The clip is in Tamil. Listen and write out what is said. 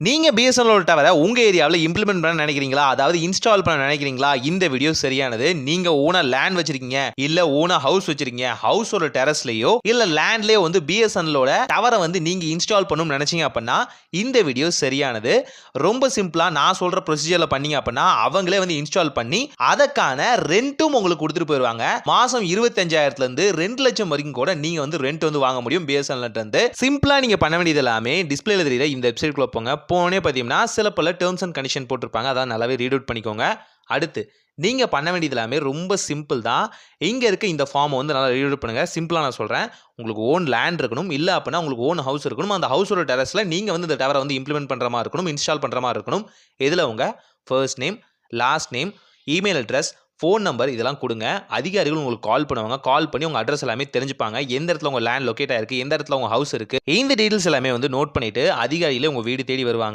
நீங்க பிஎஸ்என்எல் டவரை உங்க ஏரியாவில் இம்ப்ளிமெண்ட் பண்ண நினைக்கிறீங்களா, அதாவது இன்ஸ்டால் பண்ண நினைக்கிறீங்களா? இந்த வீடியோ சரியானது. நீங்க ஓனா லேண்ட் வச்சிருக்கீங்க, இல்ல ஓனா ஹவுஸ் வச்சிருக்கீங்க, ஹவுஸோட டெரஸ்லயோ இல்ல லேண்ட்லயோ வந்து பிஎஸ்என்எலோட டவரை வந்து நீங்க இன்ஸ்டால் பண்ணணும்னு நினைச்சீங்க அப்படின்னா இந்த வீடியோ சரியானது. ரொம்ப சிம்பிளா நான் சொல்ற ப்ரொசீஜர்ல பண்ணீங்க அப்படின்னா அவங்களே வந்து இன்ஸ்டால் பண்ணி அதற்கான ரெண்ட்டும் உங்களுக்கு கொடுத்துட்டு போயிருவாங்க. மாசம் 25,000 இருந்து 2 லட்சம் வரைக்கும் கூட நீங்க வந்து ரெண்ட் வந்து வாங்க முடியும் பிஎஸ்என்எல் இருந்து. சிம்பிளா நீங்க பண்ண வேண்டியது எல்லாமே டிஸ்பிளேல தெரியுற இந்த வெப்சைட் குள்ள போங்க. போனே பார்த்தீங்கன்னா சில பல டேர்ம்ஸ் அண்ட் கண்டிஷன் போட்டிருப்பாங்க, அதான் நல்லாவே ரீட் அவுட் பண்ணிக்கோங்க. அடுத்து நீங்க பண்ண வேண்டியது எல்லாமே ரொம்ப சிம்பிள் தான். இங்க இருக்க இந்த ஃபார்மை வந்து நல்லா ரீட் அவுட் பண்ணுங்க. சிம்பிளா நான் சொல்றேன், உங்களுக்கு ஓன் லேண்ட் இருக்கணும், இல்ல அப்படின்னா உங்களுக்கு ஓன் ஹவுஸ் இருக்கணும். அந்த ஹவுஸோட டெரஸ்ல நீங்க வந்து இந்த டவரை வந்து இம்ப்ளிமெண்ட் பண்ற மாதிரி இருக்கணும், இன்ஸ்டால் பண்ற மாதிரி இருக்கணும். இதுல உங்க first name, last name, email address, phone number இதெல்லாம் கொடுங்க. அதிகாரிகள் உங்களுக்கு கால் பண்ணுவாங்க. கால் பண்ணி உங்க அட்ரஸ் எல்லாமே தெரிஞ்சுப்பாங்க. எந்த இடத்துல உங்க லேண்ட் லொக்கேட் ஆயிருக்கு, எந்த இடத்துல உங்க ஹவுஸ் இருக்கு, இந்த டீடைல்ஸ் எல்லாமே வந்து நோட் பண்ணிட்டு அதிகாரிகளே உங்க வீடு தேடி வருவாங்க.